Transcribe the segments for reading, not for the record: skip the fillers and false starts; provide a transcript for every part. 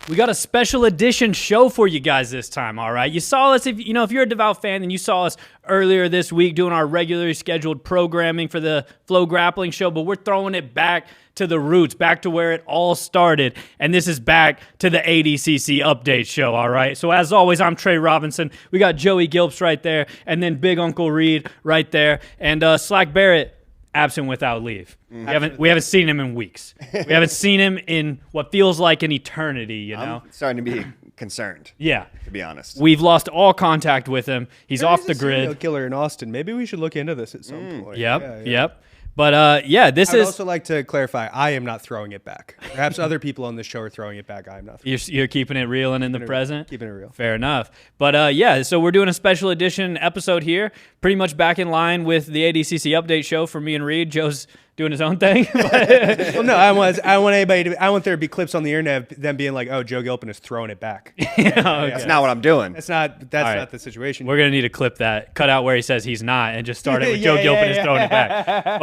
We got a special edition show for you guys this time, all right? You saw us, if you're a devout fan, then you saw us earlier this week doing our regularly scheduled programming for the FloGrappling show, but we're throwing it back to the roots, back to where it all started, and this is back to the ADCC Update Show, all right? So as always, I'm Trey Robinson. We got Joey Gilps right there, and then Big Uncle Reed right there, and Slack Barrett, absent without leave. We haven't seen him in weeks. We haven't seen him in what feels like an eternity, you know? I'm starting to be concerned. Yeah. To be honest. We've lost all contact with him. He's off the grid. Serial killer in Austin. Maybe we should look into this at some point. Yep. But this I'd is... also like to clarify, I am not throwing it back. Perhaps other people on this show are throwing it back. I am not throwing it back. You're keeping it real and in the present? Keeping it real. Fair enough. But so we're doing a special edition episode here, pretty much back in line with the ADCC Update Show for me and Reed. Joe's doing his own thing. Well, no, I want there to be clips on the internet of them being like, "Oh, Joe Gilpin is throwing it back." That's not what I'm doing. That's not the situation. We're gonna need to clip that, cut out where he says he's not, and just start it with Joe Gilpin is throwing it back.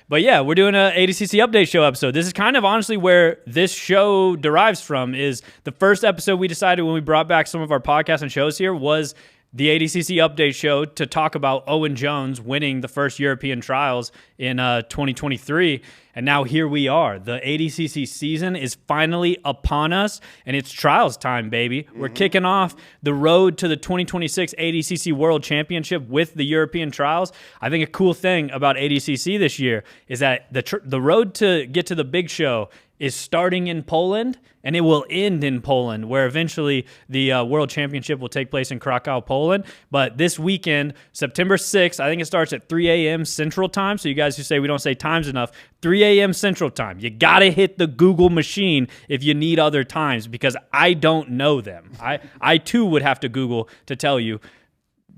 But yeah, we're doing a ADCC Update Show episode. This is kind of honestly where this show derives from. Is the first episode we decided when we brought back some of our podcasts and shows here was the ADCC Update Show to talk about Owen Jones winning the first European Trials in 2023. And now here we are. The ADCC season is finally upon us, and it's trials time, baby. Mm-hmm. We're kicking off the road to the 2026 ADCC World Championship with the European Trials. I think a cool thing about ADCC this year is that the road to get to the big show is starting in Poland, and it will end in Poland, where eventually the World Championship will take place in Krakow, Poland. But this weekend, September 6th, I think it starts at 3 a.m. Central Time. So you guys who say we don't say times enough, 3 a.m. Central Time. You got to hit the Google machine if you need other times, because I don't know them. I too would have to Google to tell you.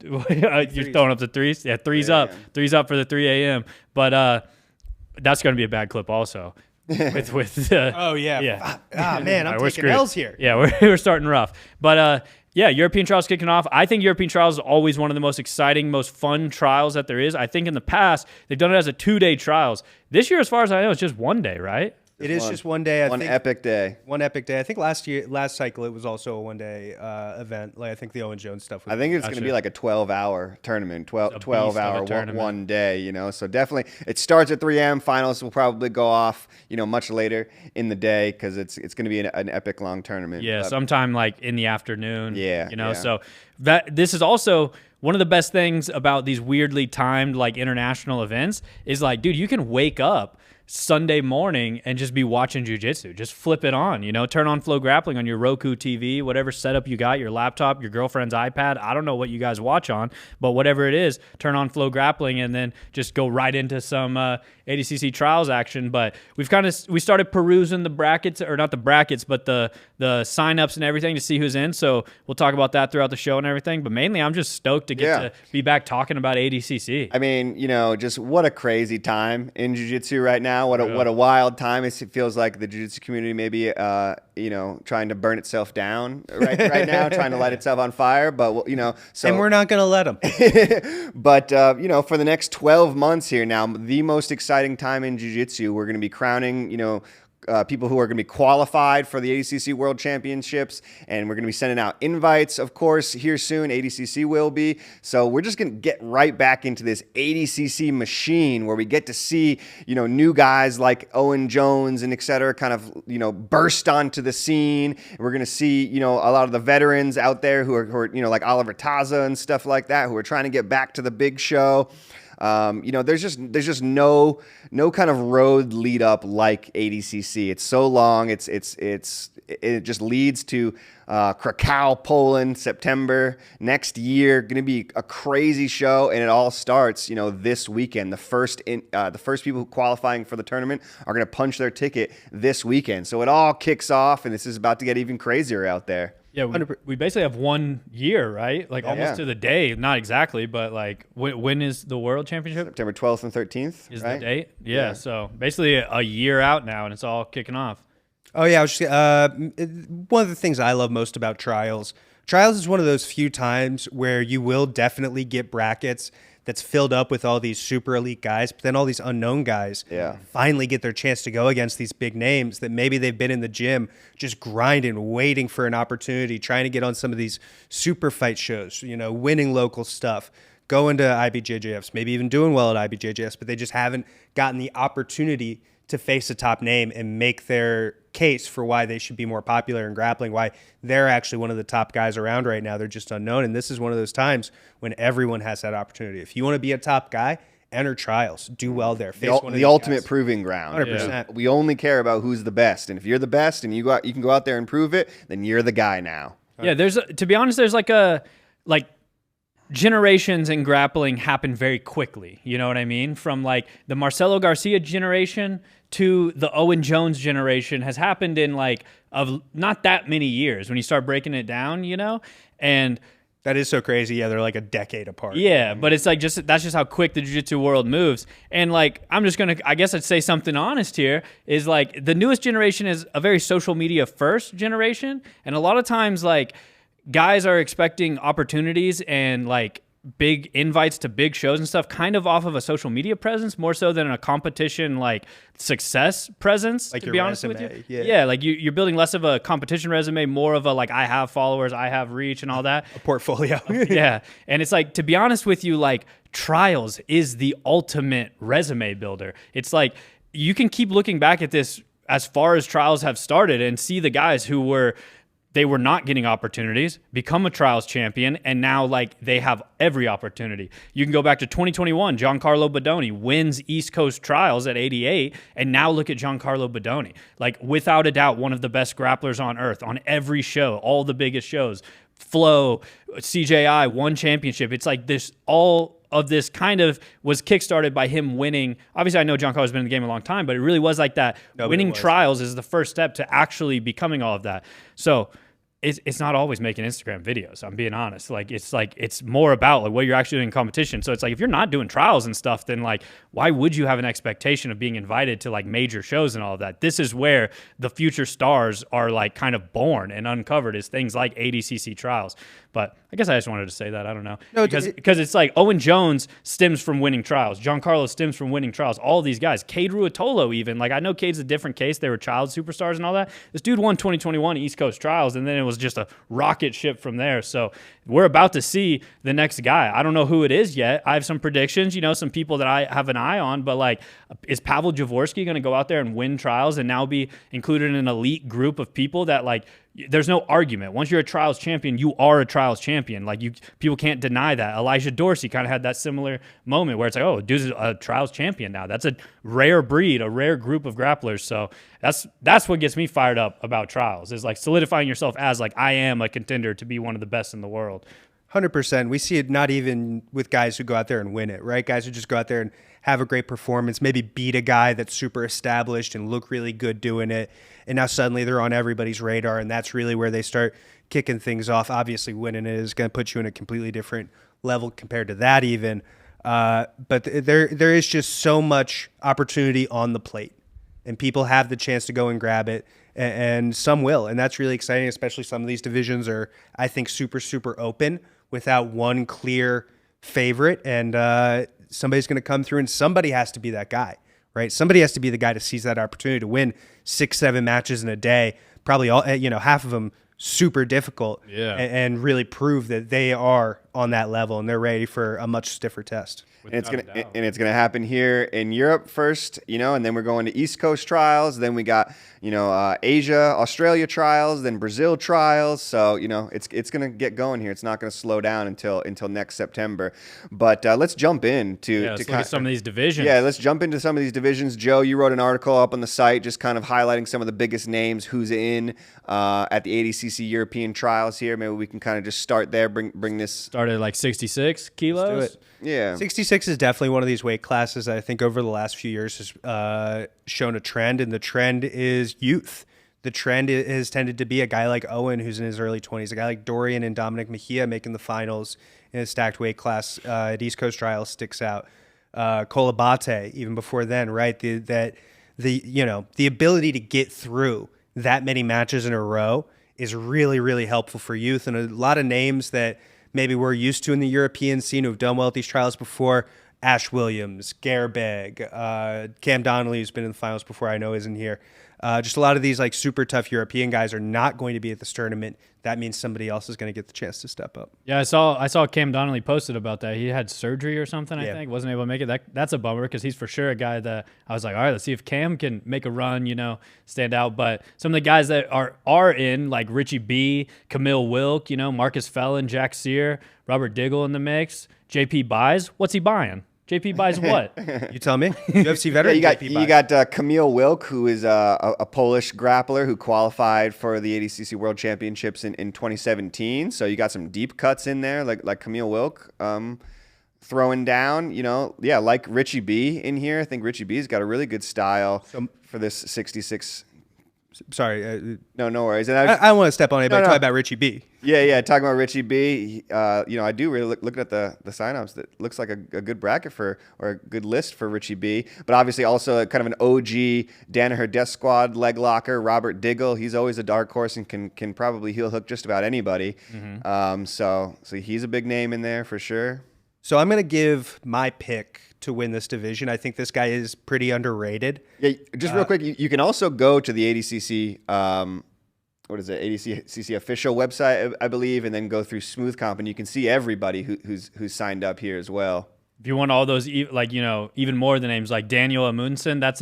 You're throwing up the threes? Yeah, threes up. Threes up for the 3 a.m. But that's going to be a bad clip also. Oh yeah. Man, I'm taking L's here. Yeah, we're starting rough. But European Trials kicking off. I think European Trials is always one of the most exciting, most fun trials that there is. I think in the past they've done it as a 2-day trials. This year, as far as I know, it's just 1 day, right? It is just 1 day. One epic day. One epic day. I think last cycle it was also a 1-day event. Like I think the Owen Jones stuff. I think it's going to be like a 12-hour tournament, 12-hour one day. You know, so definitely it starts at 3 a.m. Finals will probably go off, much later in the day because it's going to be an epic long tournament. Yeah, sometime like in the afternoon. Yeah. So this is also one of the best things about these weirdly timed like international events is like, dude, you can wake up Sunday morning and just be watching jiu-jitsu. Just flip it on, turn on FloGrappling on your Roku TV, whatever setup you got, your laptop, your girlfriend's iPad. I don't know what you guys watch on, but whatever it is, turn on FloGrappling and then just go right into some ADCC trials action. But we started perusing the brackets, or not the brackets, but the signups and everything to see who's in. So we'll talk about that throughout the show and everything. But mainly I'm just stoked to get to be back talking about ADCC. I mean, just what a crazy time in jiu-jitsu right now. What a wild time. It feels like the jiu-jitsu community may be, trying to burn itself down right now, trying to light itself on fire. But, so. And we're not going to let them. But, for the next 12 months here now, the most exciting time in jiu-jitsu, we're going to be crowning, people who are going to be qualified for the ADCC World Championships, and we're going to be sending out invites, of course, here soon. ADCC will be. So we're just going to get right back into this ADCC machine where we get to see, new guys like Owen Jones and et cetera kind of, burst onto the scene. And we're going to see, a lot of the veterans out there who are like Oliver Taza and stuff like that, who are trying to get back to the big show. There's just no kind of road lead up like ADCC. It's so long. It just leads to Krakow, Poland, September next year. Going to be a crazy show, and it all starts this weekend. The first people qualifying for the tournament are going to punch their ticket this weekend. So it all kicks off, and this is about to get even crazier out there. Yeah, we basically have 1 year, right? Like almost to the day. Not exactly, but like when is the World Championship? September 12th and 13th is the date. Yeah, so basically a year out now, and it's all kicking off. Oh yeah, one of the things I love most about trials is one of those few times where you will definitely get brackets that's filled up with all these super elite guys, but then all these unknown guys finally get their chance to go against these big names that maybe they've been in the gym just grinding, waiting for an opportunity, trying to get on some of these super fight shows, winning local stuff, going to IBJJFs, maybe even doing well at IBJJFs, but they just haven't gotten the opportunity to face a top name and make their case for why they should be more popular in grappling, why they're actually one of the top guys around right now. They're just unknown. And this is one of those times when everyone has that opportunity. If you want to be a top guy, enter trials, do well there. Face one of the these ultimate guys. Proving ground. 100%. We only care about who's the best. And if you're the best and you can go out there and prove it, then you're the guy now. Yeah, to be honest, there's generations in grappling happen very quickly. You know what I mean? From like the Marcelo Garcia generation to the Owen Jones generation has happened in of not that many years when you start breaking it down, and that is so crazy. Yeah, they're like a decade apart. Yeah, but it's that's just how quick the jiu-jitsu world moves. And I'm just gonna, I guess I'd say something honest here is the newest generation is a very social media first generation, and a lot of times guys are expecting opportunities and big invites to big shows and stuff kind of off of a social media presence more so than a competition success presence, to be honest with you. Yeah, you're building less of a competition resume, more of a I have followers, I have reach and all that. A portfolio. Yeah. And it's to be honest with you, trials is the ultimate resume builder. It's you can keep looking back at this as far as trials have started and see the guys who were not getting opportunities, become a trials champion, and now they have every opportunity. You can go back to 2021, Giancarlo Bodoni wins East Coast trials at 88, and now look at Giancarlo Bodoni. Without a doubt, one of the best grapplers on earth on every show, all the biggest shows. Flow, CJI, one championship. It's this, all of this kind of was kickstarted by him winning. Obviously, I know Giancarlo's been in the game a long time, but it really was that. Winning trials is the first step to actually becoming all of that. So it's not always making Instagram videos. I'm being honest. It's more about what you're actually doing in competition. So it's if you're not doing trials and stuff, then why would you have an expectation of being invited to major shows and all of that? This is where the future stars are kind of born and uncovered, is things like ADCC trials. But I guess I just wanted to say that. I don't know. No, because it's Owen Jones stems from winning trials. Giancarlo stems from winning trials. All of these guys. Cade Ruotolo even. I know Cade's a different case. They were child superstars and all that. This dude won 2021 East Coast trials, and then it was just a rocket ship from there. So we're about to see the next guy. I don't know who it is yet. I have some predictions, some people that I have an eye on, but is Pavel Javorsky going to go out there and win trials and now be included in an elite group of people that there's no argument. Once you're a trials champion, you are a trials champion. People can't deny that. Elijah Dorsey kind of had that similar moment where it's oh, dude's a trials champion now. That's a rare breed, a rare group of grapplers. So that's what gets me fired up about trials, is solidifying yourself as I am a contender to be one of the best in the world. 100%. We see it not even with guys who go out there and win it, right? Guys who just go out there and have a great performance, maybe beat a guy that's super established and look really good doing it. And now suddenly they're on everybody's radar, and that's really where they start kicking things off. Obviously, winning it is going to put you in a completely different level compared to that even. But there is just so much opportunity on the plate, and people have the chance to go and grab it, and some will. And that's really exciting, especially some of these divisions are, I think, super, super open without one clear favorite. And somebody's going to come through, and somebody has to be that guy. Right? Somebody has to be the guy to seize that opportunity to win 6-7 matches in a day, probably all, half of them super difficult, and really prove that they are on that level and they're ready for a much stiffer test. And it's gonna happen here in Europe first, and then we're going to East Coast trials. Then we got Asia, Australia trials, then Brazil trials. So it's gonna get going here. It's not gonna slow down until next September. But let's jump in to look at some of these divisions. Yeah, let's jump into some of these divisions. Joe, you wrote an article up on the site just kind of highlighting some of the biggest names, who's in at the ADCC European Trials here. Maybe we can kind of just start there. Bring this started at 66 kilos. Let's do it. Yeah, 66 is definitely one of these weight classes that I think over the last few years has shown a trend, and the trend is youth. The trend has tended to be a guy like Owen, who's in his early 20s, a guy like Dorian and Dominic Mejia making the finals in a stacked weight class at East Coast Trials sticks out. Kolabate, even before then, right? The ability to get through that many matches in a row is really, really helpful for youth, and a lot of names that maybe we're used to in the European scene who've done well at these trials before. Ash Williams, Gerbeg, Cam Donnelly, who's been in the finals before, I know isn't here. Just a lot of these like super tough European guys are not going to be at this tournament. That means somebody else is going to get the chance to step up. Yeah, I saw Cam Donnelly posted about that. He had surgery or something, I think. Wasn't able to make it. That's a bummer because he's for sure a guy that I was like, all right, let's see if Cam can make a run, stand out. But some of the guys that are in, like Richie B, Camille Wilk, Marcus Fellon, Jack Sear, Robert Diggle in the mix. JP buys. What's he buying? JP buys what? You tell me. UFC veteran. You got Camille Wilk, who is a Polish grappler who qualified for the ADCC World Championships in 2017. So you got some deep cuts in there, like Camille Wilk throwing down. Like Richie B in here. I think Richie B's got a really good style for this 66. Sorry. No worries. And I don't want to step on anybody. Talk about Richie B. Yeah. Talking about Richie B. I do really look at the signups. That looks like a good bracket or a good list for Richie B. But obviously also kind of an OG Danaher Death Squad leg locker. Robert Diggle. He's always a dark horse and can probably heel hook just about anybody. Mm-hmm. So he's a big name in there for sure. So I'm going to give my pick to win this division. I think this guy is pretty underrated. Yeah, just real quick, you can also go to the ADCC, ADCC official website, I believe, and then go through Smooth Comp, and you can see everybody who's signed up here as well. If you want all those, even more of the names, like Daniel Amundsen, that's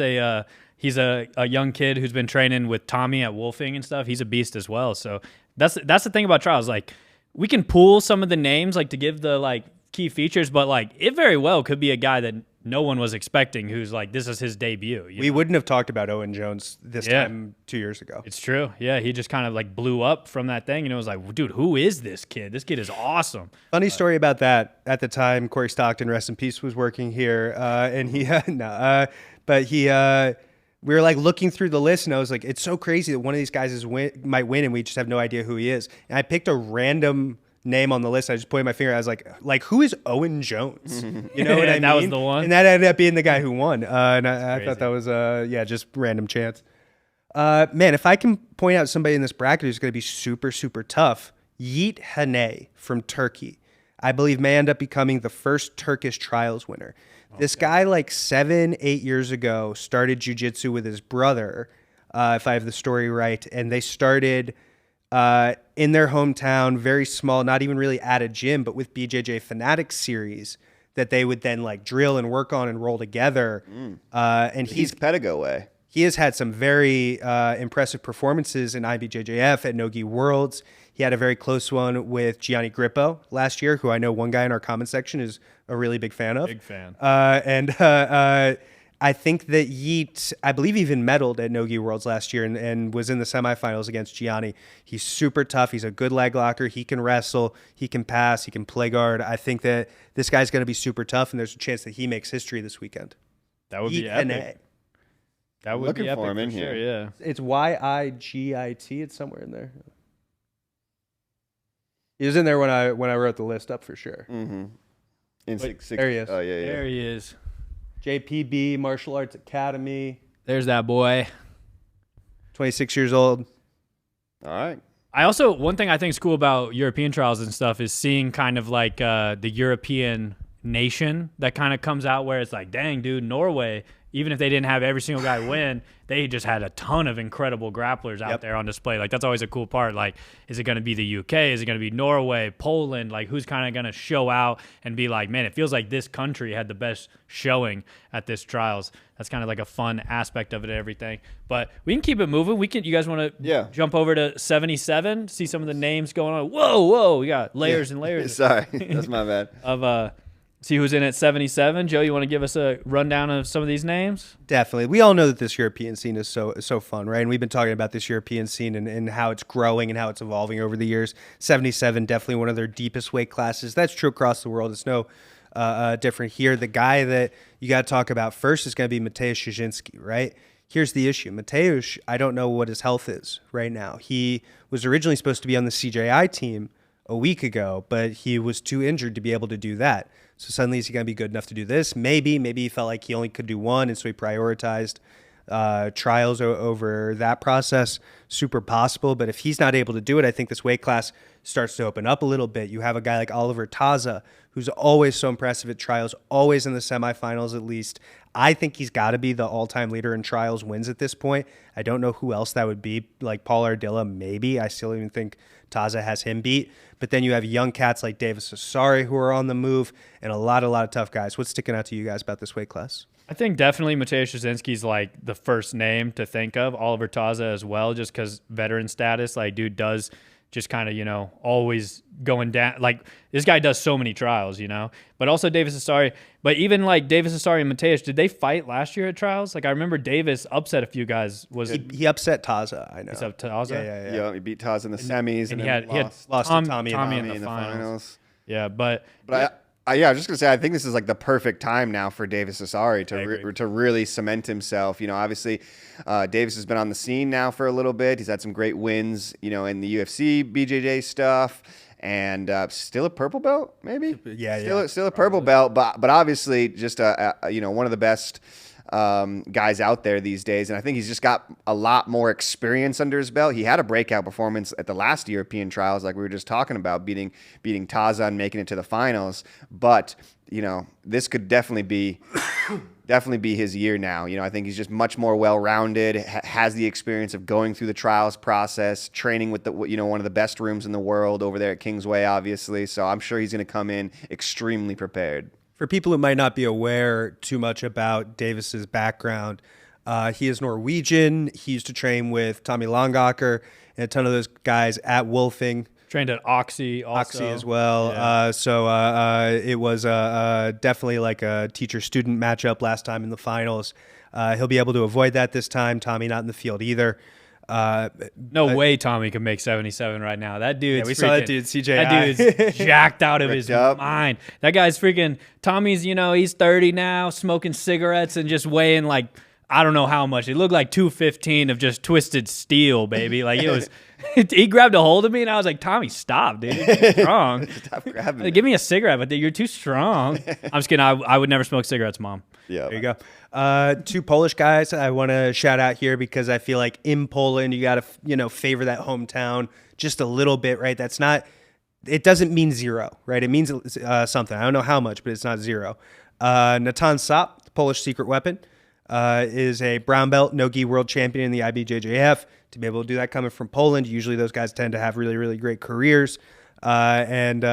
he's a young kid who's been training with Tommy at Wolfing and stuff. He's a beast as well. So that's the thing about trials. Like, we can pool some of the names, like, to give the key features, but it very well could be a guy that no one was expecting who's this is his debut. We wouldn't have talked about Owen Jones this time 2 years ago. It's true. Yeah, he just kind of blew up from that thing, and it was like, dude, who is this kid? This kid is awesome. Funny story about that. At the time, Corey Stockton, rest in peace, was working here, and he we were looking through the list, and I was like, it's so crazy that one of these guys might win, and we just have no idea who he is. And I picked a random name on the list. I just pointed my finger. I was like, who is Owen Jones? You know what I mean? That was the one. And that ended up being the guy who won. And I thought that was, just random chance. Man, if I can point out somebody in this bracket who's going to be super, super tough, Yiğit Haney from Turkey, I believe may end up becoming the first Turkish trials winner. Okay. This guy, 7-8 years ago, started jiu-jitsu with his brother, if I have the story right, and they started in their hometown, very small, not even really at a gym, but with BJJ Fanatics series that they would then drill and work on and roll together. And he's Pedigo way. He has had some very impressive performances in IBJJF at Nogi Worlds. He had a very close one with Gianni Grippo last year, who I know one guy in our comment section is a really big fan of. Big fan. I think that Yeet, I believe, even medaled at Nogi Worlds last year and was in the semifinals against Gianni. He's super tough. He's a good leg locker. He can wrestle. He can pass. He can play guard. I think that this guy's going to be super tough, and there's a chance that he makes history this weekend. That would be epic. That would be epic for him in here. Yeah. It's Yigit. It's somewhere in there. He was in there when I wrote the list up for sure. Mm-hmm. There he is. Oh yeah. There he is. JPB Martial Arts Academy. There's that boy. 26 years old. All right. One thing I think is cool about European trials and stuff is seeing kind of the European nation that kind of comes out where it's like, dang, dude, Norway, even if they didn't have every single guy win, they just had a ton of incredible grapplers out there on display. That's always a cool part. Is it going to be the UK? Is it going to be Norway, Poland? Who's kind of going to show out and be like, man, it feels like this country had the best showing at this trials. That's kind of a fun aspect of it and everything. But we can keep it moving. You guys want to jump over to 77, see some of the names going on? Whoa, we got layers and layers. Sorry, that's my bad. Of see who's in at 77. Joe, you want to give us a rundown of some of these names? Definitely. We all know that this European scene is so fun, right? And we've been talking about this European scene and how it's growing and how it's evolving over the years. 77, definitely one of their deepest weight classes. That's true across the world. It's no different here. The guy that you got to talk about first is going to be Mateusz Szczecinski, right? Here's the issue. Mateusz, I don't know what his health is right now. He was originally supposed to be on the CJI team a week ago, but he was too injured to be able to do that. So suddenly is he going to be good enough to do this? Maybe he felt like he only could do one, and so he prioritized trials over that process, super possible. But if he's not able to do it, I think this weight class starts to open up a little bit. You have a guy like Oliver Taza, who's always so impressive at trials, always in the semifinals at least. I think he's got to be the all-time leader in trials wins at this point. I don't know who else that would be, like Paul Ardilla, maybe. I still even think Taza has him beat. But then you have young cats like Davis Asari who are on the move, and a lot of tough guys. What's sticking out to you guys about this weight class? I think definitely Mateusz Szczęsny's like the first name to think of. Oliver Taza as well, just because veteran status. Like, dude does just kind of, always going down. Like, this guy does so many trials, But also Davis Asari. But even like Davis Asari and Mateusz, did they fight last year at trials? Like, I remember Davis upset a few guys. He upset Taza, I know. He's up Taza? Yeah, he beat Taza in the semis. And he had lost to Tommy in the finals. Yeah, But I was just gonna say, I think this is like the perfect time now for Davis Asari to really cement himself. Obviously, Davis has been on the scene now for a little bit. He's had some great wins, in the UFC, BJJ stuff, and still a purple belt, maybe. Still a purple belt, but obviously just one of the best guys out there these days, and I think he's just got a lot more experience under his belt. He had a breakout performance at the last European trials, like we were just talking about, beating Taza and making it to the finals. But this could definitely be his year now. I think he's just much more well-rounded, has the experience of going through the trials process, training with one of the best rooms in the world over there at Kingsway, obviously. So I'm sure he's going to come in extremely prepared. For people who might not be aware too much about Davis's background, he is Norwegian. He used to train with Tommy Longaker and a ton of those guys at Wolfing. Trained at Oxy also. Oxy as well. Yeah. It was definitely like a teacher-student matchup last time in the finals. He'll be able to avoid that this time. Tommy not in the field either. No way Tommy can make 77 right now. That dude. Yeah, we saw that dude, CJ. That dude is jacked out of his mind. That guy's freaking. Tommy's, he's 30 now, smoking cigarettes and just weighing like, I don't know how much. It looked like 215 of just twisted steel, baby. Like it was. He grabbed a hold of me and I was like, Tommy, stop, dude. You're too strong. Stop grabbing me. Give me a cigarette, but you're too strong. I'm just kidding. I would never smoke cigarettes, Mom. Yeah. There you go. Two Polish guys I want to shout out here because I feel like in Poland, you got to, favor that hometown just a little bit, right? It doesn't mean zero, right? It means something. I don't know how much, but it's not zero. Natan Sap, the Polish secret weapon, is a brown belt no-gi world champion in the IBJJF. To be able to do that coming from Poland, usually those guys tend to have really, really great careers. And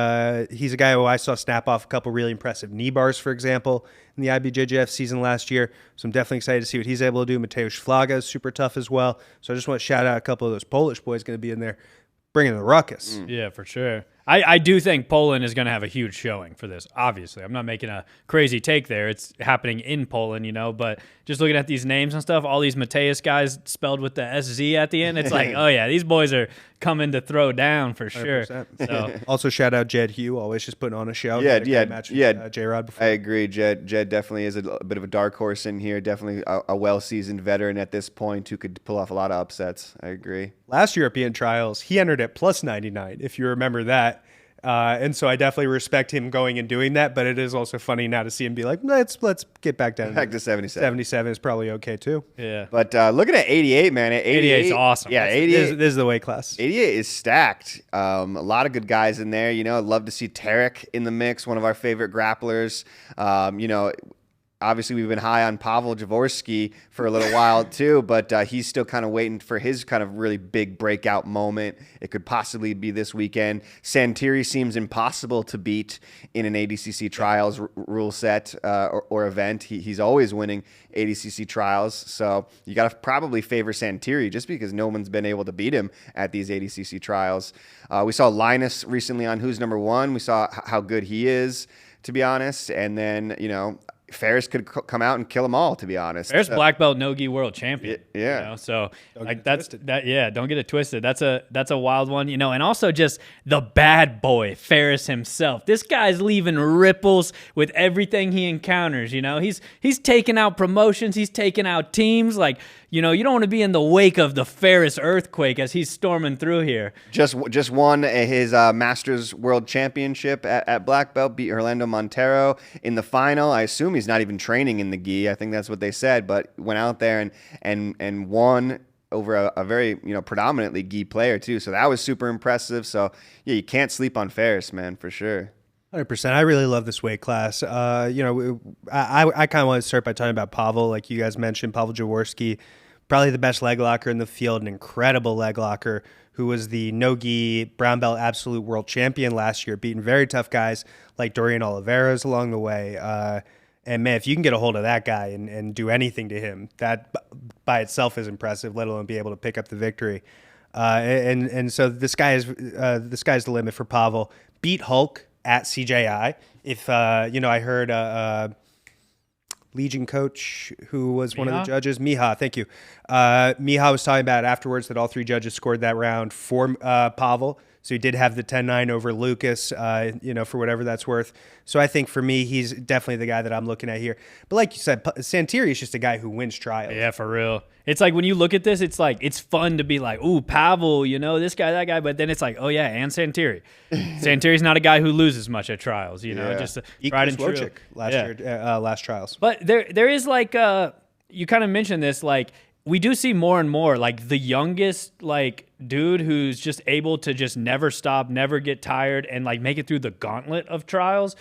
he's a guy who I saw snap off a couple really impressive knee bars, for example, in the IBJJF season last year. So I'm definitely excited to see what he's able to do. Mateusz Flaga is super tough as well. So I just want to shout out a couple of those Polish boys going to be in there bringing the ruckus. Yeah, for sure. I do think Poland is going to have a huge showing for this, obviously. I'm not making a crazy take there. It's happening in Poland, but just looking at these names and stuff, all these Mateusz guys spelled with the SZ at the end, it's like, oh, yeah, these boys are coming to throw down for sure. So. Also, shout out Jed Hugh, always just putting on a show. Yeah. J-Rod before. I agree. Jed definitely is a bit of a dark horse in here. Definitely a well-seasoned veteran at this point who could pull off a lot of upsets. I agree. Last European trials, he entered at plus 99, if you remember that. And so I definitely respect him going and doing that, but it is also funny now to see him be like, let's get back down. Back to 77. 77 is probably okay too. Yeah. But looking at 88, man. 88 is awesome. Yeah, 88. This is the weight class. 88 is stacked. A lot of good guys in there. I'd love to see Tarek in the mix, one of our favorite grapplers. Obviously, we've been high on Pavel Jaworski for a little while too, but he's still kind of waiting for his kind of really big breakout moment. It could possibly be this weekend. Santiri seems impossible to beat in an ADCC Trials rule set or event. He's always winning ADCC Trials, so you got to probably favor Santiri just because no one's been able to beat him at these ADCC Trials. We saw Linus recently on Who's Number One. We saw how good he is, to be honest, and then Ferris could come out and kill them all, to be honest. Ferris black belt no-gi world champion. Yeah. So like that's that. Yeah, don't get it twisted. That's a wild one. And also just the bad boy Ferris himself. This guy's leaving ripples with everything he encounters. He's taking out promotions. He's taking out teams. Like you don't want to be in the wake of the Ferris earthquake as he's storming through here. Just won his Masters World Championship at black belt, beat Orlando Montero in the final. I assume he's not even training in the gi. I think that's what they said, but went out there and won over a very predominantly gi player too. So that was super impressive. So yeah, you can't sleep on Ferris, man, for sure. 100%. I really love this weight class. I kind of want to start by talking about Pavel, like you guys mentioned. Pavel Jaworski, probably the best leg locker in the field, an incredible leg locker, who was the no-gi brown belt absolute world champion last year, beating very tough guys like Dorian Oliveras along the way. And man, if you can get a hold of that guy and do anything to him, that by itself is impressive, let alone be able to pick up the victory. And so the sky's the limit for Pavel. Beat Hulk at CJI. If I heard Legion coach who was one of the judges, Miha, thank you. Miha was talking about afterwards that all three judges scored that round for Pavel. So he did have the 10-9 over Lucas, for whatever that's worth. So I think for me, he's definitely the guy that I'm looking at here. But like you said, Santeri is just a guy who wins trials. Yeah, for real. It's like when you look at this, it's like it's fun to be like, ooh, Pavel, this guy, that guy. But then it's like, oh, yeah, and Santeri. Santeri's not a guy who loses much at trials, just tried and true. Last trials. But there is like, you kind of mentioned this, like, we do see more and more like the youngest like dude who's just able to just never stop, never get tired, and like make it through the gauntlet of trials.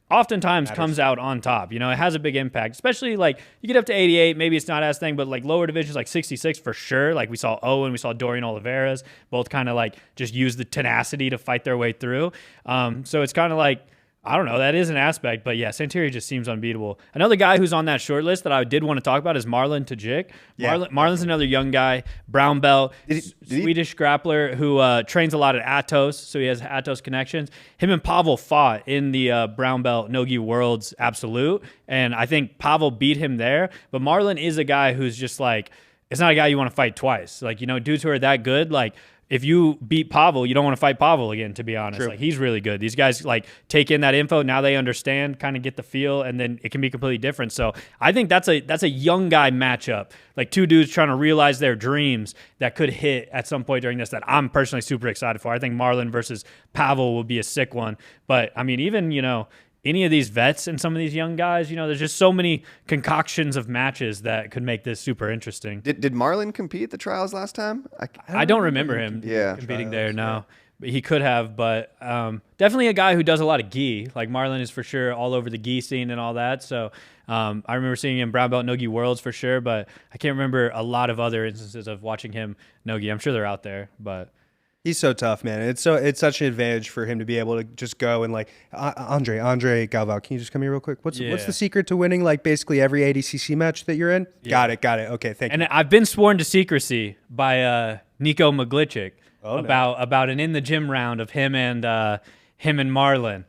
Oftentimes comes out on top. It has a big impact, especially like you get up to 88, maybe it's not as thing, but like lower divisions like 66 for sure. Like we saw Owen, we saw Dorian Oliveras, both kind of like just use the tenacity to fight their way through. So it's kind of like, I don't know. That is an aspect, but yeah, Santeri just seems unbeatable. Another guy who's on that short list that I did want to talk about is Marlon Tajik. Yeah. Marlon's another young guy, brown belt, Swedish grappler who trains a lot at Atos, so he has Atos connections. Him and Pavel fought in the brown belt no-gi Worlds Absolute, and I think Pavel beat him there. But Marlon is a guy who's just like, it's not a guy you want to fight twice. Like, dudes who are that good, like, if you beat Pavel, you don't want to fight Pavel again, to be honest. True. Like, he's really good. These guys like take in that info. Now they understand, kind of get the feel, and then it can be completely different. So I think that's a young guy matchup. Like two dudes trying to realize their dreams that could hit at some point during this that I'm personally super excited for. I think Marlon versus Pavel will be a sick one. But I mean, even, any of these vets and some of these young guys, there's just so many concoctions of matches that could make this super interesting. Did Marlon compete at the trials last time? I don't remember him competing there, no. But he could have, but definitely a guy who does a lot of gi. Like Marlon is for sure all over the gi scene and all that. So I remember seeing him brown belt no-gi Worlds for sure, but I can't remember a lot of other instances of watching him no-gi. I'm sure they're out there, but... He's so tough, man. It's such an advantage for him to be able to just go and like Andre Galvao. Can you just come here real quick? What's the secret to winning like basically every ADCC match that you're in? Yeah. Got it. Okay, thank you. And I've been sworn to secrecy by Nico Maglichik about an in the gym round of him and Marlon.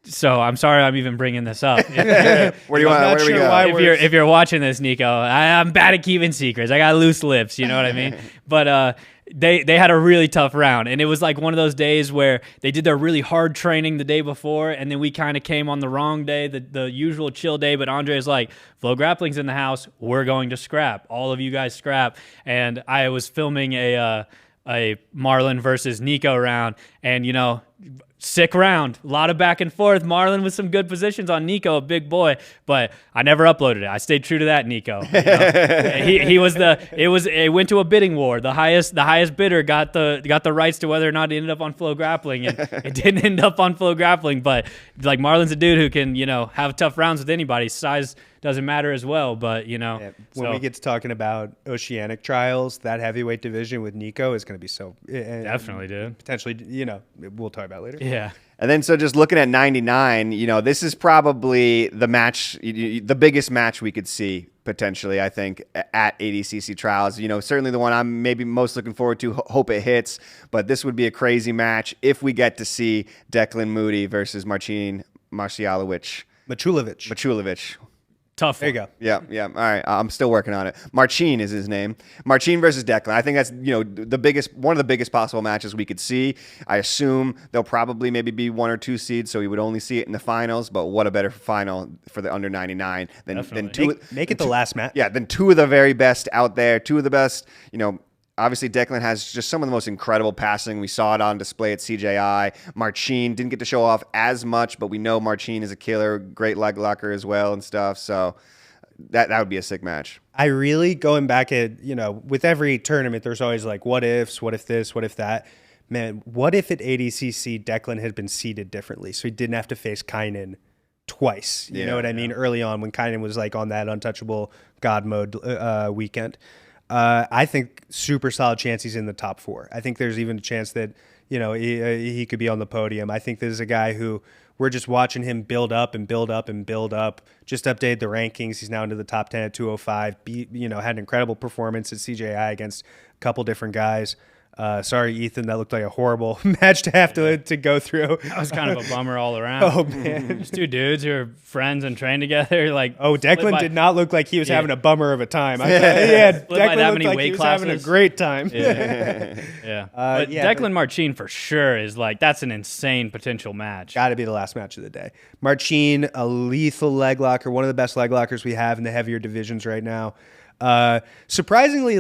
So I'm sorry I'm even bringing this up. Where do you want? Where do we go? If you're watching this, Nico, I'm bad at keeping secrets. I got loose lips. You know what I mean? But they had a really tough round, and it was like one of those days where they did their really hard training the day before, and then we kind of came on the wrong day, the usual chill day. But Andre's like, FloGrappling's in the house. We're going to scrap. All of you guys scrap. And I was filming a Marlon versus Nico round, and sick round, a lot of back and forth. Marlon with some good positions on Nico, a big boy, but I never uploaded it. I stayed true to that, Nico. It went to a bidding war. The highest bidder got the rights to whether or not it ended up on FloGrappling, and it didn't end up on FloGrappling. But like Marlon's a dude who can have tough rounds with anybody. Size doesn't matter as well, but when we get to talking about Oceanic trials, that heavyweight division with Nico is going to be so definitely, dude. Potentially, we'll talk about later. Yeah. And then so just looking at 99, this is probably the match, the biggest match we could see potentially, I think, at ADCC Trials. Certainly the one I'm maybe most looking forward to, hope it hits, but this would be a crazy match if we get to see Declan Moody versus Marcin Machulovic. Tough There one. you go. Yeah, yeah. All right, I'm still working on it. Marcin is his name. Marcin versus Declan. I think that's one of the biggest possible matches we could see. I assume they'll probably maybe be 1 or 2 seeds, so we would only see it in the finals. But what a better final for the under 99 than two. Make it the last match. Yeah, then 2 of the very best out there. 2 of the best. Obviously, Declan has just some of the most incredible passing. We saw it on display at CJI. Marcin didn't get to show off as much, but we know Marcin is a killer, great leg locker as well and stuff. So that would be a sick match. I really, going back at, with every tournament, there's always like, what ifs, what if this, what if that. Man, what if at ADCC Declan had been seeded differently so he didn't have to face Kynan twice? You know what I mean? Early on when Kynan was like on that untouchable God mode weekend. I think super solid chance he's in the top 4. I think there's even a chance that, he could be on the podium. I think this is a guy who we're just watching him build up and build up and build up. Just updated the rankings. He's now into the top 10 at 205. Had an incredible performance at CJI against a couple different guys. Sorry, Ethan, that looked like a horrible match to have to go through. That was kind of a bummer all around. Oh, man. Just 2 dudes who are friends and train together. Declan did not look like he was having a bummer of a time. Declan Declan looked like he was having a great time. Yeah. But Declan Marcin for sure is that's an insane potential match. Got to be the last match of the day. Marcin, a lethal leg locker, one of the best leg lockers we have in the heavier divisions right now. Surprisingly,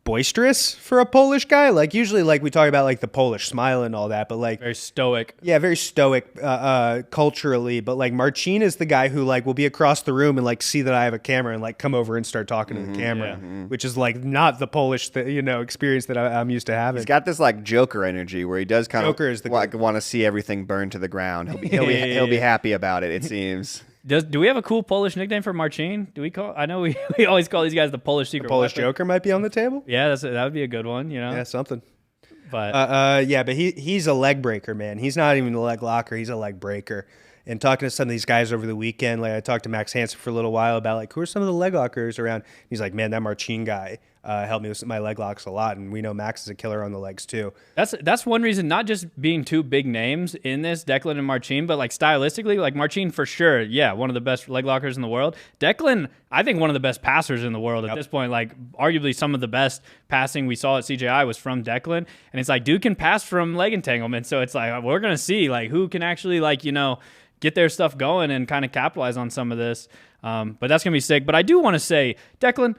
boisterous for a Polish guy. Usually we talk about the Polish smile and all that, but very stoic. Yeah, very stoic culturally, but Marcin is the guy who will be across the room and see that I have a camera and come over and start talking to the camera, which is not the Polish experience that I'm used to having. He's got this Joker energy where he does kind Joker is the of want to see everything burn to the ground. He'll be happy about it seems. Do we have a cool Polish nickname for Marcin? Do we call? I know we always call these guys the Polish secret. The Polish weapon. Joker might be on the table. Yeah, that would be a good one. Yeah, something. But but he's a leg breaker, man. He's not even a leg locker. He's a leg breaker. And talking to some of these guys over the weekend, I talked to Max Hansen for a little while about who are some of the leg lockers around. He's like, man, that Marcin guy helped me with my leg locks a lot, and we know Max is a killer on the legs too. That's one reason, not just being 2 big names in this, Declan and Marcin, but stylistically, Marcin for sure, one of the best leg lockers in the world. Declan, I think one of the best passers in the world at this point. Arguably some of the best passing we saw at CJI was from Declan, and it's dude can pass from leg entanglement, so it's we're gonna see who can actually get their stuff going and kind of capitalize on some of this. But that's going to be sick. But I do want to say, Declan,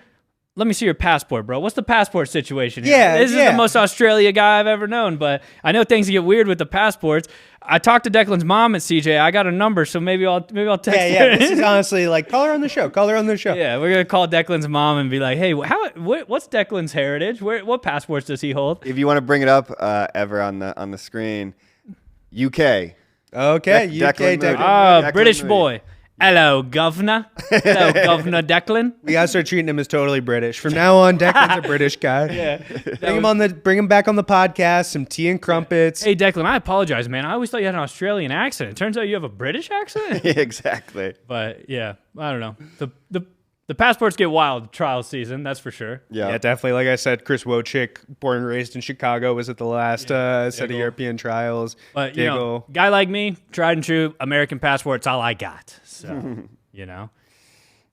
let me see your passport, bro. What's the passport situation here? Yeah, this is the most Australia guy I've ever known, but I know things get weird with the passports. I talked to Declan's mom at CJ. I got a number, so maybe I'll text her. Yeah, this is honestly call her on the show. Call her on the show. Yeah, we're going to call Declan's mom and be like, hey, what's Declan's heritage? What passports does he hold? If you want to bring it up ever on the screen, UK. Okay, UK Declan. British Moody. Boy. Hello, governor. Hello, Governor Declan. We gotta start treating him as totally British. From now on, Declan's a British guy. Yeah. Bring him back on the podcast, some tea and crumpets. Hey, Declan, I apologize, man. I always thought you had an Australian accent. It turns out you have a British accent? Yeah, exactly. But yeah, I don't know. The passports get wild trial season, that's for sure. Yeah, definitely. Like I said, Chris Wojcik, born and raised in Chicago, was at the last set of European trials. But, guy like me, tried and true, American passport's all I got. So,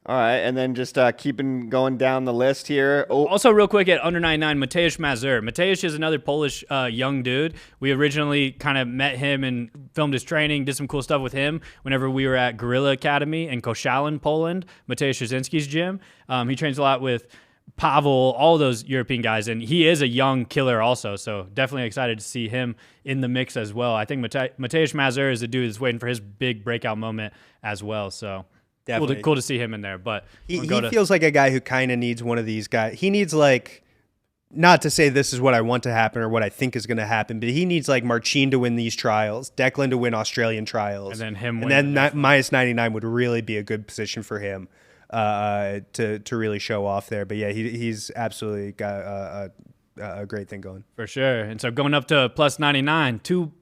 All right, and then just keeping going down the list here. Oh. Also, real quick, at under 99, Mateusz Mazur. Mateusz is another Polish young dude. We originally kind of met him and filmed his training, did some cool stuff with him whenever we were at Gorilla Academy in Koszalin, Poland, Mateusz Jasinski's gym. He trains a lot with Pavel, all those European guys, and he is a young killer also, so definitely excited to see him in the mix as well. I think Mateusz Mazur is a dude that's waiting for his big breakout moment as well, so... Definitely. Cool to see him in there, but he feels like a guy who kind of needs one of these guys. He needs not to say this is what I want to happen or what I think is going to happen, but he needs Marcin to win these trials, Declan to win Australian trials, and then him. And then minus 99 would really be a good position for him to really show off there. But yeah, he's absolutely got a great thing going for sure. And so going up to plus 99, two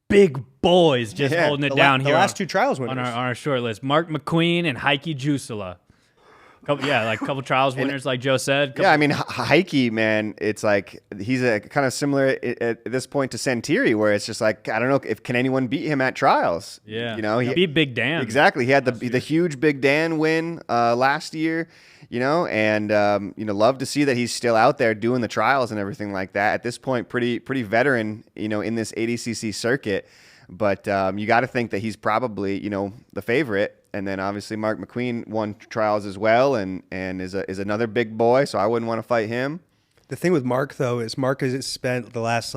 big boys just holding it down here. The last 2 trials winners. On our short list. Mark McQueen and Heike Jusula. couple trials winners, like Joe said. Yeah, I mean, Heike, man, it's like he's a kind of similar at this point to Santiri, where it's just like, I don't know if can anyone beat him at trials. Yeah, he beat Big Dan. Exactly, he had the huge Big Dan win last year. And love to see that he's still out there doing the trials and everything like that. At this point, pretty veteran, in this ADCC circuit. But you got to think that he's probably, the favorite. And then obviously Mark McQueen won trials as well, and is another big boy. So I wouldn't want to fight him. The thing with Mark though is Mark has spent the last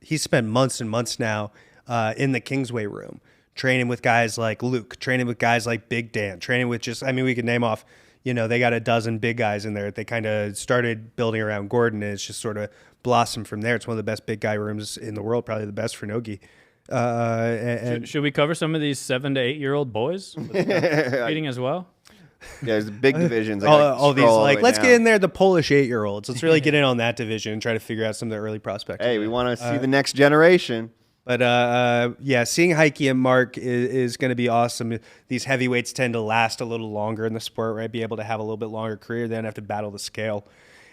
he's spent months and months now in the Kingsway room, training with guys like Luke, training with guys like Big Dan, training with we could name off. They got a dozen big guys in there. They kind of started building around Gordon, and it's just sort of blossomed from there. It's one of the best big guy rooms in the world, probably the best for Nogi. Should we cover some of these 7 to 8 year old boys competing as well? Yeah, there's big divisions. All these let's get in there. The Polish 8-year-olds. Let's really get in on that division and try to figure out some of the early prospects. Hey, we want to see the next generation. But seeing Heike and Mark is going to be awesome. These heavyweights tend to last a little longer in the sport, right? Be able to have a little bit longer career. They don't have to battle the scale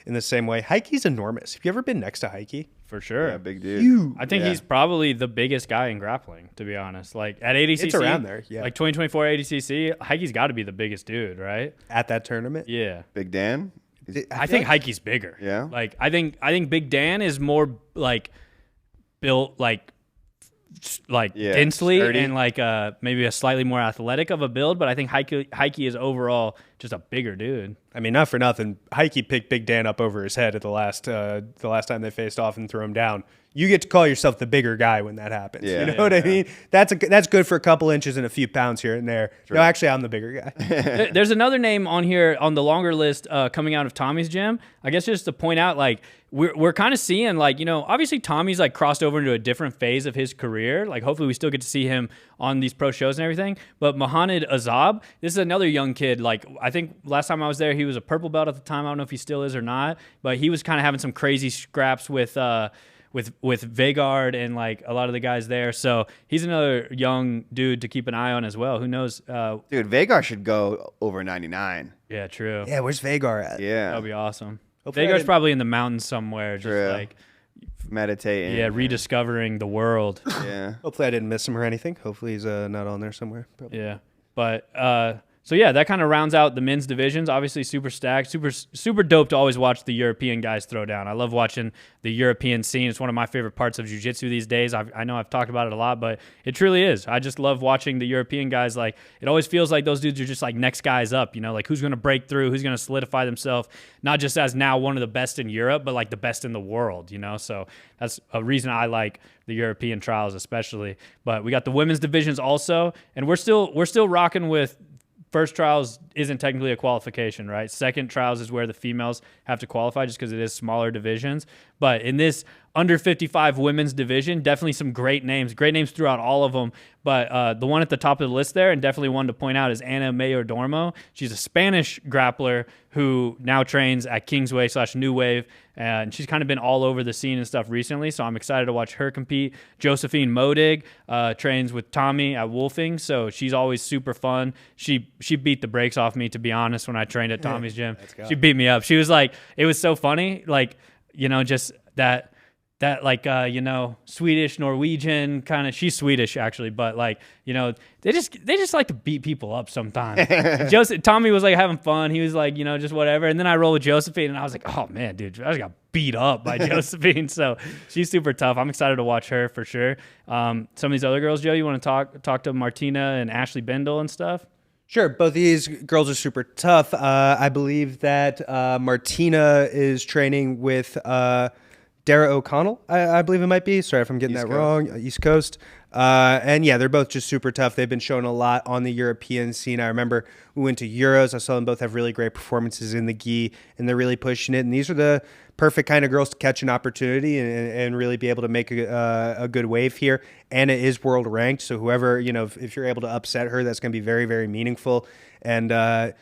in the same way. Heike's enormous. Have you ever been next to Heike? For sure. Yeah, big dude. Huge. I think he's probably the biggest guy in grappling, to be honest. Like at ADCC, it's around there. Yeah, like 2024 ADCC, Heike's got to be the biggest dude, right? At that tournament. Yeah. Big Dan. I think Heike's bigger. Yeah. Like I think Big Dan is more like built densely sturdy. And maybe a slightly more athletic of a build, but I think Heike is overall just a bigger dude. I mean, not for nothing, Heike picked Big Dan up over his head at the last time they faced off and threw him down. You get to call yourself the bigger guy when that happens. Yeah. You know what I mean? That's good for a couple inches and a few pounds here and there. True. No, actually, I'm the bigger guy. There's another name on here on the longer list coming out of Tommy's gym. I guess just to point out, we're kind of seeing, obviously Tommy's crossed over into a different phase of his career. Hopefully we still get to see him on these pro shows and everything. But Mohamed Azab, this is another young kid. I think last time I was there, he was a purple belt at the time. I don't know if he still is or not, but he was kind of having some crazy scraps with Vegard and a lot of the guys there. So he's another young dude to keep an eye on as well. Who knows? Dude, Vegard should go over 99. Yeah, true. Yeah, where's Vegard at? Yeah. That'd be awesome. Vegard's probably in the mountains somewhere, just meditating. Yeah, rediscovering the world. Yeah. Hopefully I didn't miss him or anything. Hopefully he's not on there somewhere. Probably. Yeah. But so yeah, that kind of rounds out the men's divisions. Obviously, super stacked, super dope to always watch the European guys throw down. I love watching the European scene. It's one of my favorite parts of jiu-jitsu these days. I know I've talked about it a lot, but it truly is. I just love watching the European guys. It always feels like those dudes are just next guys up. Who's going to break through? Who's going to solidify themselves? Not just as now one of the best in Europe, but the best in the world. So that's a reason I like the European trials especially. But we got the women's divisions also, and we're still rocking with. First trials isn't technically a qualification, right? Second trials is where the females have to qualify just because it is smaller divisions. But in this under 55 women's division, definitely some great names throughout all of them. But the one at the top of the list there, and definitely one to point out, is Ana Mayor-Dormo. She's a Spanish grappler who now trains at Kingsway / New Wave, and she's kind of been all over the scene and stuff recently, so I'm excited to watch her compete. Josephine Modig trains with Tommy at Wolfing, so she's always super fun. She beat the brakes off me, to be honest, when I trained at Tommy's gym. She beat me up. She was it was so funny, just that Swedish, Norwegian kind of, she's Swedish actually, but they just like to beat people up sometimes. Tommy was having fun. He was just whatever. And then I roll with Josephine and I was like, oh man, dude, I just got beat up by Josephine. So she's super tough. I'm excited to watch her for sure. Some of these other girls, Joe, you want to talk to Martina and Ashley Bendel and stuff? Sure. Both these girls are super tough. I believe that Martina is training with Dara O'Connell, I believe it might be. Sorry if I'm getting that wrong. East Coast. And yeah, they're both just super tough. They've been showing a lot on the European scene. I remember we went to Euros. I saw them both have really great performances in the gi, and they're really pushing it. And these are the perfect kind of girls to catch an opportunity and really be able to make a good wave here. Anna is world ranked, so whoever, if you're able to upset her, that's going to be very, very meaningful. And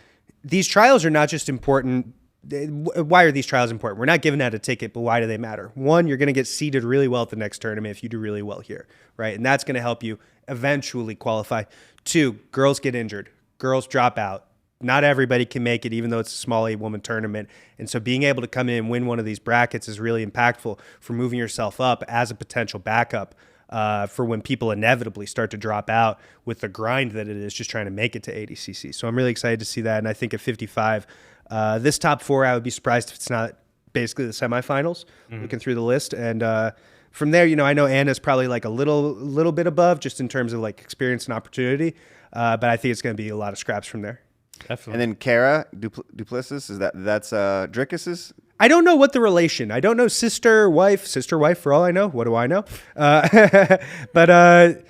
these trials are not just important. Why are these trials important? We're not giving out a ticket, but why do they matter? One, you're going to get seeded really well at the next tournament if you do really well here, right? And that's going to help you eventually qualify. Two, girls get injured. Girls drop out. not everybody can make it, even though it's a small 8-woman tournament. And so being able to come in and win one of these brackets is really impactful for moving yourself up as a potential backup for when people inevitably start to drop out with the grind that it is just trying to make it to ADCC. So I'm really excited to see that. And I think at 55, this top 4, I would be surprised if it's not basically the semifinals, looking through the list. And from there, I know Anna's probably like a little bit above just in terms of like experience and opportunity. But I think it's going to be a lot of scraps from there. Definitely. And then Kara Duplessis, that's Dricus's? I don't know what the relation. I don't know sister, wife for all I know. What do I know? But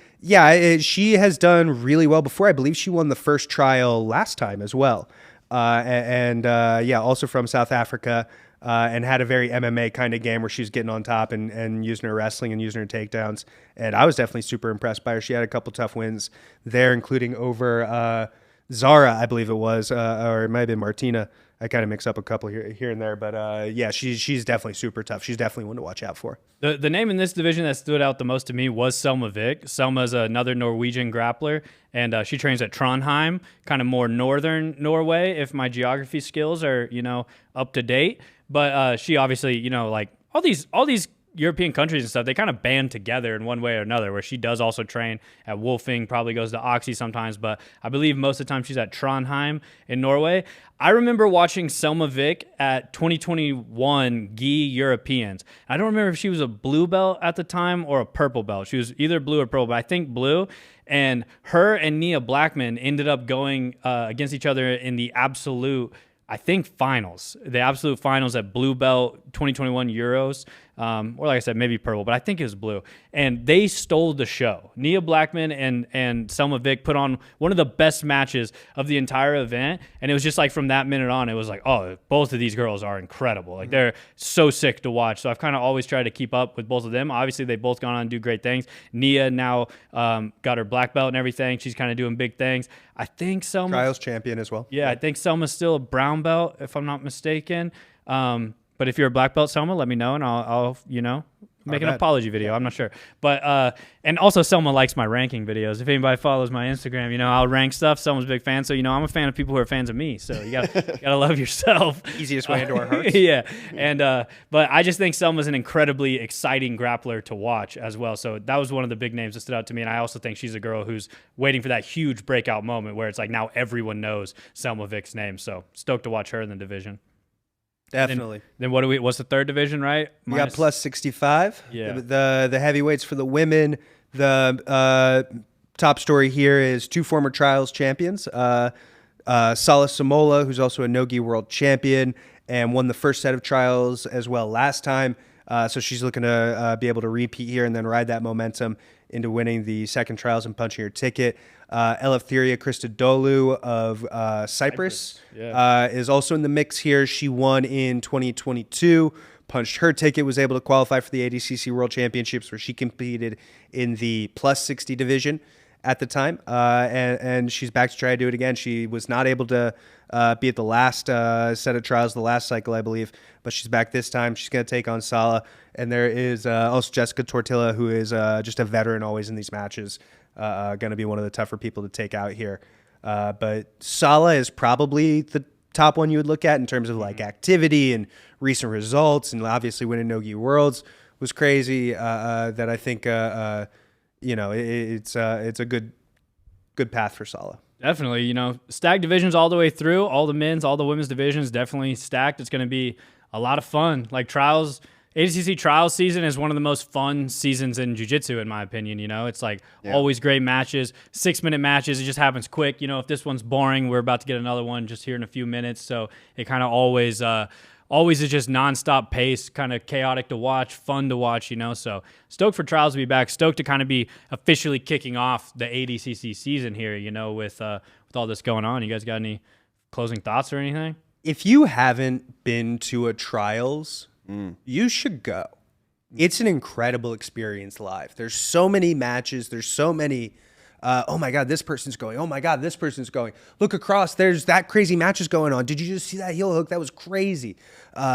she has done really well before. I believe she won the first trial last time as well. Also from South Africa. And had a very MMA kind of game where she's getting on top and using her wrestling and using her takedowns. And I was definitely super impressed by her. She had a couple tough wins there, including over Zara, I believe it was, or it might have been Martina. I kind of mix up a couple here and there. But she's definitely super tough. She's definitely one to watch out for. The name in this division that stood out the most to me was Selma Vik. Selma's another Norwegian grappler, and she trains at Trondheim, kind of more northern Norway, if my geography skills are, up to date. But she obviously, like all these European countries and stuff, they kind of band together in one way or another, where she does also train at Wolfing, probably goes to Oxy sometimes, but I believe most of the time she's at Trondheim in Norway. I remember watching Selma Vik at 2021 GI Europeans. I don't remember if she was a blue belt at the time or a purple belt. She was either blue or purple, but I think blue. And her and Nia Blackman ended up going against each other in the absolute finals at Blue Belt 2021 Euros, or like I said, maybe purple, but I think it was blue. And they stole the show. Nia Blackman and Selma Vik put on one of the best matches of the entire event. And it was just like from that minute on, it was like, oh, both of these girls are incredible. Like they're so sick to watch. So I've kind of always tried to keep up with both of them. Obviously, they've both gone on and do great things. Nia now got her black belt and everything. She's kind of doing big things. I think Selma... Trials champion as well. Yeah, I think Selma's still a brown belt, if I'm not mistaken. But if you're a black belt, Selma, let me know, and I'll make an apology video. I'm not sure. But and also Selma likes my ranking videos. If anybody follows my Instagram, I'll rank stuff. Selma's a big fan. So, I'm a fan of people who are fans of me. So you gotta love yourself. Easiest way into our hearts. Yeah. And but I just think Selma's an incredibly exciting grappler to watch as well. So that was one of the big names that stood out to me. And I also think she's a girl who's waiting for that huge breakout moment where it's like now everyone knows Selma Vik's name. So stoked to watch her in the division. Definitely. Then what's the third division, right? We got plus 65. Yeah. The heavyweights for the women. The top story here is 2 former trials champions. Sala Samola, who's also a no-gi world champion and won the first set of trials as well last time. So she's looking to be able to repeat here and then ride that momentum into winning the second trials and punching her ticket. Eleftheria Christodoulou of Cyprus is also in the mix here. She won in 2022, punched her ticket, was able to qualify for the ADCC World Championships, where she competed in the plus 60 division at the time. And she's back to try to do it again. She was not able to be at the last set of trials, the last cycle, I believe, but she's back this time. She's going to take on Sala. And there is also Jessica Tortilla, who is just a veteran always in these matches. Going to be one of the tougher people to take out here. But Sala is probably the top one you would look at in terms of like activity and recent results. And obviously winning No-Gi Worlds was crazy. That I think, it's a good path for Sala. Definitely, stacked divisions all the way through. All the men's, all the women's divisions definitely stacked. It's going to be a lot of fun. Like trials, ADCC trials season is one of the most fun seasons in jiu-jitsu, in my opinion. It's like always great matches, 6-minute matches. It just happens quick. If this one's boring, we're about to get another one just here in a few minutes. So it kind of always is just nonstop pace, kind of chaotic to watch, fun to watch, So stoked for trials to be back. Stoked to kind of be officially kicking off the ADCC season here, with all this going on. You guys got any closing thoughts or anything? If you haven't been to a trials, you should go. It's an incredible experience live. There's so many matches. There's so many, oh my God, this person's going. Oh my God, this person's going. Look across, there's that crazy match is going on. Did you just see that heel hook? That was crazy.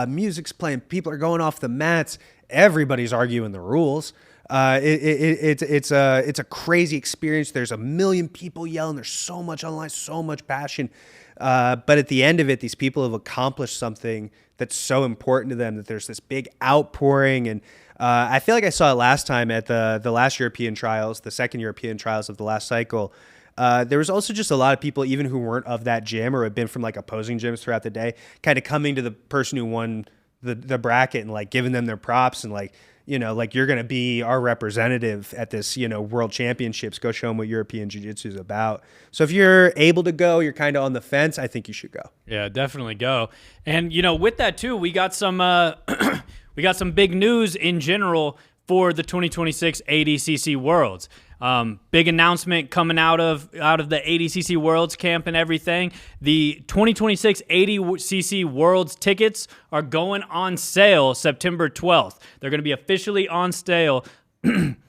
Music's playing. People are going off the mats. Everybody's arguing the rules. It's a crazy experience. There's a million people yelling. There's so much online, so much passion. But at the end of it, these people have accomplished something that's so important to them that there's this big outpouring. And I feel like I saw it last time at the last European trials, the second European trials of the last cycle. There was also just a lot of people, even who weren't of that gym or had been from like opposing gyms throughout the day, kind of coming to the person who won the bracket and like giving them their props and like, you know, like you're going to be our representative at this, you know, world championships. Go show them what European Jiu-Jitsu is about. So if you're able to go, you're kind of on the fence, I think you should go. Yeah, definitely go. And, you know, with that too, we got some we got some big news in general for the 2026 ADCC Worlds. Big announcement coming out of the ADCC Worlds camp and everything. The 2026 ADCC Worlds tickets are going on sale September 12th. They're going to be officially on sale.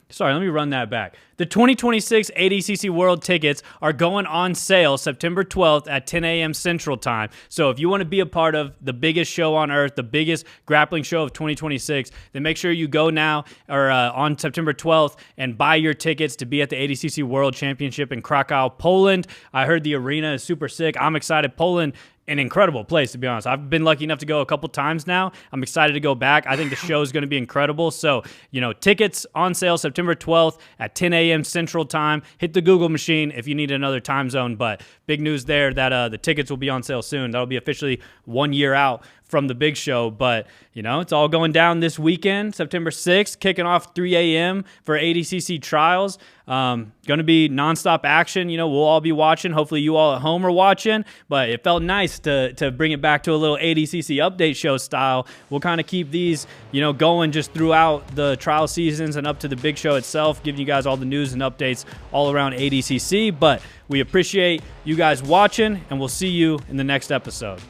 Sorry, let me run that back. The 2026 ADCC World tickets are going on sale September 12th at 10 a.m. Central Time. So if you want to be a part of the biggest show on earth, the biggest grappling show of 2026, then make sure you go now or on September 12th and buy your tickets to be at the ADCC World Championship in Krakow, Poland. I heard the arena is super sick. I'm excited. Poland, an incredible place, to be honest. I've been lucky enough to go a couple times now. I'm excited to go back. I think the show is going to be incredible. So, you know, tickets on sale September 12th at 10 a.m. Central Time. Hit the Google machine if you need another time zone. But big news there that the tickets will be on sale soon. That'll be officially 1 year out from the big show. But, you know, it's all going down this weekend, September 6th, kicking off 3 a.m. for ADCC trials. Going to be nonstop action. You know, we'll all be watching. Hopefully you all at home are watching. But it felt nice to bring it back to a little ADCC update show style. We'll kind of keep these, you know, going just throughout the trial seasons and up to the big show itself, giving you guys all the news and updates all around ADCC. But we appreciate you guys watching, and we'll see you in the next episode.